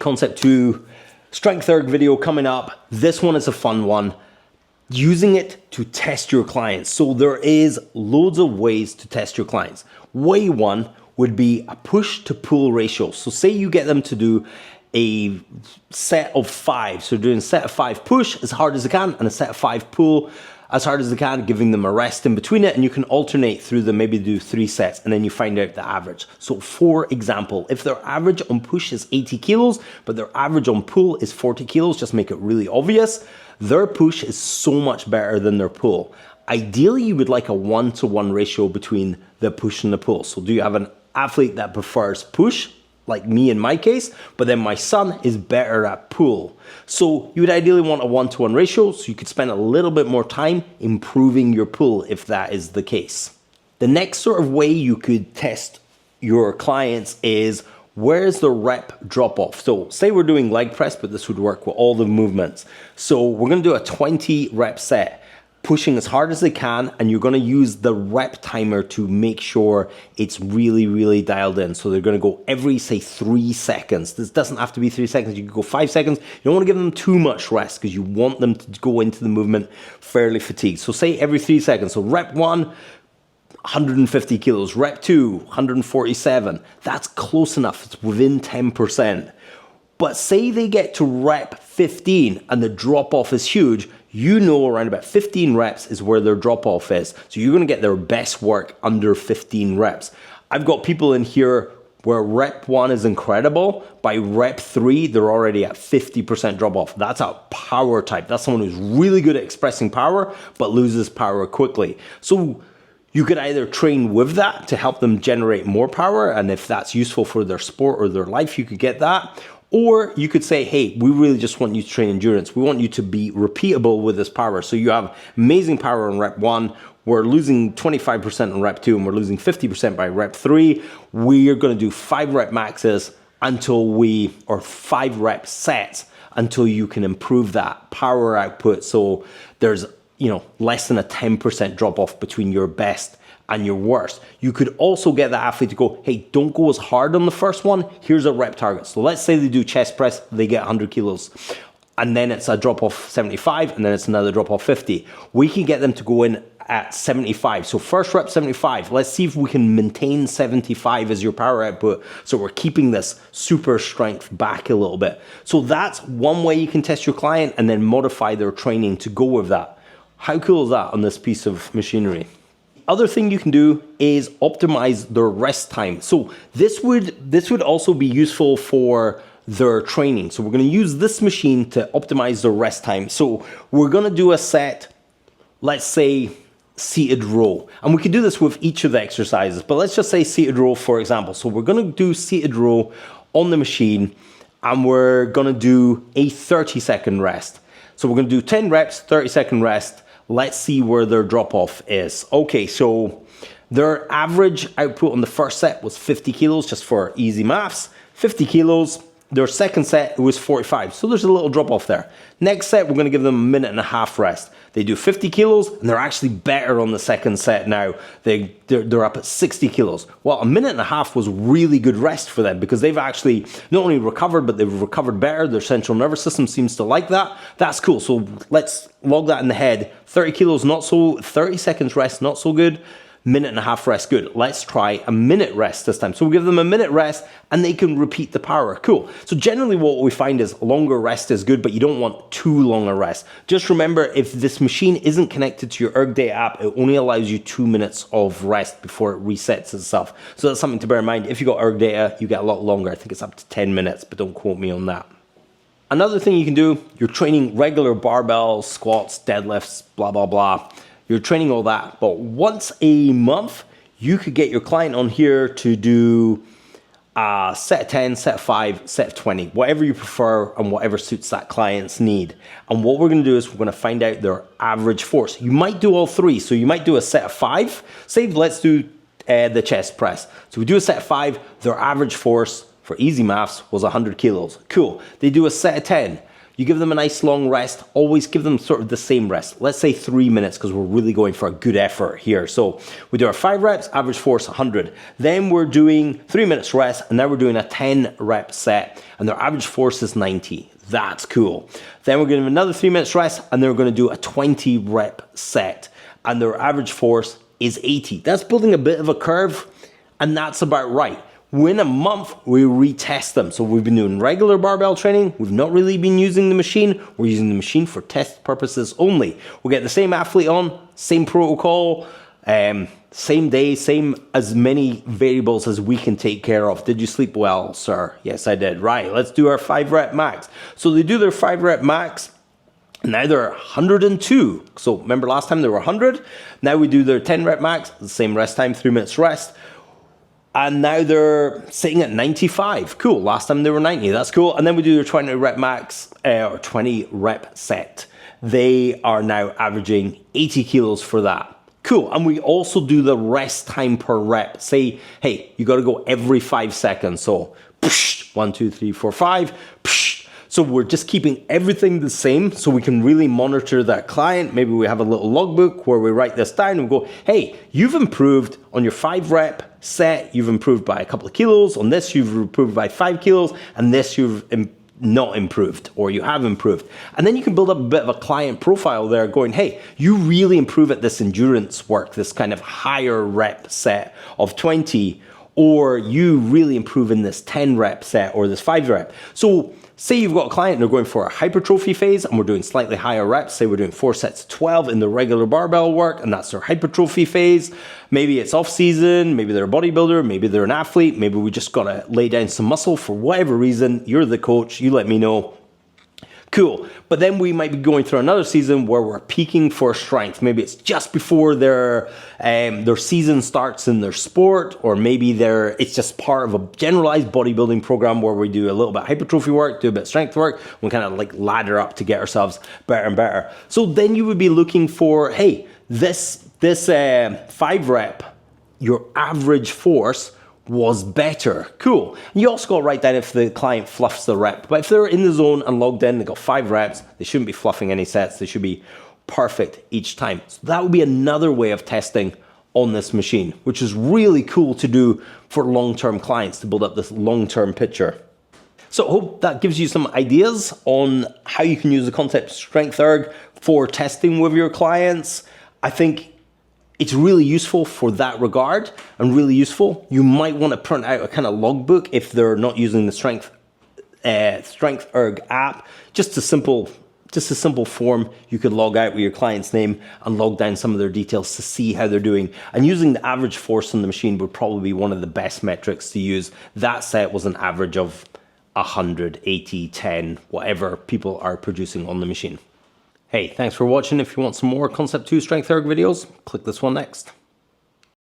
Concept 2, Strength Erg video coming up. This one is a fun one. Using it to test your clients. So there is loads of ways to test your clients. Way one would be a push to pull ratio. So say you get them to do a set of 5. So doing a set of 5 push as hard as they can and a set of 5 pull as hard as they can, giving them a rest in between it, and you can alternate through them, maybe do 3 sets, and then you find out the average. So for example, if their average on push is 80 kilos, but their average on pull is 40 kilos, just make it really obvious, their push is so much better than their pull. Ideally, you would like a 1-to-1 ratio between the push and the pull. So do you have an athlete that prefers push, like me in my case, but then my son is better at pull? So you would ideally want a 1-to-1 ratio, so you could spend a little bit more time improving your pull if that is the case. The next sort of way you could test your clients is, where's the rep drop off? So say we're doing leg press, but this would work with all the movements. So we're gonna do a 20 rep set, pushing as hard as they can, and you're gonna use the rep timer to make sure it's really, really dialed in. So they're gonna go every, say, 3 seconds. This doesn't have to be 3 seconds, you could go 5 seconds. You don't wanna give them too much rest because you want them to go into the movement fairly fatigued. So say every 3 seconds. So rep 1, 150 kilos, rep 2, 147. That's close enough, it's within 10%. But say they get to rep 15 and the drop off is huge, you know around about 15 reps is where their drop off is. So you're gonna get their best work under 15 reps. I've got people in here where rep 1 is incredible. By rep 3, they're already at 50% drop off. That's a power type. That's someone who's really good at expressing power, but loses power quickly. So you could either train with that to help them generate more power, and if that's useful for their sport or their life, you could get that. Or you could say, hey, we really just want you to train endurance. We want you to be repeatable with this power. So you have amazing power in rep 1. We're losing 25% in rep 2, and we're losing 50% by rep 3. We're gonna do 5 rep maxes or 5 rep sets until you can improve that power output. So there's less than a 10% drop off between your best and your worst. You could also get the athlete to go, hey, don't go as hard on the first one. Here's a rep target. So let's say they do chest press, they get 100 kilos. And then it's a drop off 75, and then it's another drop off 50. We can get them to go in at 75. So first rep 75. Let's see if we can maintain 75 as your power output. So we're keeping this super strength back a little bit. So that's one way you can test your client and then modify their training to go with that. How cool is that on this piece of machinery? Other thing you can do is optimize their rest time. So this would also be useful for their training. So we're gonna use this machine to optimize their rest time. So we're gonna do a set, let's say seated row. And we could do this with each of the exercises, but let's just say seated row, for example. So we're gonna do seated row on the machine, and we're gonna do a 30-second rest. So we're gonna do 10 reps, 30-second rest. Let's see where their drop off is. Okay, so their average output on the first set was 50 kilos, just for easy maths. 50 kilos. Their second set was 45, so there's a little drop off there. Next set, we're gonna give them a 1.5 minute rest. They do 50 kilos, and they're actually better on the second set now. They're up at 60 kilos. Well, a 1.5 minutes was really good rest for them because they've actually not only recovered, but they've recovered better. Their central nervous system seems to like that. That's cool, so let's log that in the head. 30 kilos, not so, 30 seconds rest, not so good. 1.5 minutes rest, good. Let's try a minute rest this time. So we'll give them a minute rest and they can repeat the power. Cool. So generally what we find is longer rest is good, but you don't want too long a rest. Just remember, if this machine isn't connected to your Erg Data app, it only allows you 2 minutes of rest before it resets itself. So that's something to bear in mind. If you got Erg Data, you get a lot longer. I think it's up to 10 minutes, but don't quote me on that. Another thing you can do, you're training regular barbells, squats, deadlifts, blah, blah, blah. You're training all that, but once a month, you could get your client on here to do a set of 10, set of 5, set of 20, whatever you prefer and whatever suits that client's need. And what we're gonna do is we're gonna find out their average force. You might do all 3, so you might do a set of 5. Say, let's do the chest press. So we do a set of 5, their average force, for easy maths, was 100 kilos. Cool. They do a set of 10. You give them a nice long rest. Always give them sort of the same rest. Let's say 3 minutes, because we're really going for a good effort here. So we do our 5 reps, average force 100. Then we're doing 3 minutes rest, and now we're doing a 10 rep set, and their average force is 90. That's cool. Then we're going to do another 3 minutes rest, and then we're going to do a 20 rep set, and their average force is 80. That's building a bit of a curve, and that's about right. Within a month, we retest them. So we've been doing regular barbell training. We've not really been using the machine. We're using the machine for test purposes only. We'll get the same athlete on, same protocol, same day, same as many variables as we can take care of. Did you sleep well, sir? Yes, I did. Right, let's do our 5 rep max. So they do their 5 rep max. Now they're 102. So remember last time they were 100. Now we do their 10 rep max, the same rest time, 3 minutes rest. And now they're sitting at 95. Cool. Last time they were 90. That's cool. And then we do their 20 rep max or 20 rep set. They are now averaging 80 kilos for that. Cool. And we also do the rest time per rep. Say, hey, you got to go every 5 seconds. So 1, 2, 3, 4, 5. So we're just keeping everything the same so we can really monitor that client. Maybe we have a little logbook where we write this down and we go, hey, you've improved on your 5 rep set. You've improved by a couple of kilos. On this, you've improved by 5 kilos. And this, you've not improved, or you have improved. And then you can build up a bit of a client profile there going, hey, you really improve at this endurance work, this kind of higher rep set of 20, or you really improve in this 10 rep set or this 5 rep. So say you've got a client and they're going for a hypertrophy phase and we're doing slightly higher reps. Say we're doing 4 sets of 12 in the regular barbell work and that's their hypertrophy phase. Maybe it's off season, maybe they're a bodybuilder, maybe they're an athlete, maybe we just gotta lay down some muscle for whatever reason. You're the coach, you let me know. Cool. But then we might be going through another season where we're peaking for strength. Maybe it's just before their season starts in their sport, or maybe it's just part of a generalized bodybuilding program where we do a little bit of hypertrophy work, do a bit of strength work, we kind of like ladder up to get ourselves better and better. So then you would be looking for, hey, this 5 rep, your average force was better. Cool. And you also got to write down if the client fluffs the rep. But if they're in the zone and logged in, they got 5 reps, they shouldn't be fluffing any sets. They should be perfect each time. So that would be another way of testing on this machine, which is really cool to do for long-term clients to build up this long-term picture. So I hope that gives you some ideas on how you can use the concept Strength Erg for testing with your clients. I think it's really useful for that regard and really useful. You might want to print out a kind of logbook if they're not using the Strength Erg app. Just a simple form you could log out with your client's name and log down some of their details to see how they're doing. And using the average force on the machine would probably be one of the best metrics to use. That set was an average of 100, 80, 10, whatever people are producing on the machine. Hey, thanks for watching. If you want some more Concept 2 Strength Erg videos, click this one next.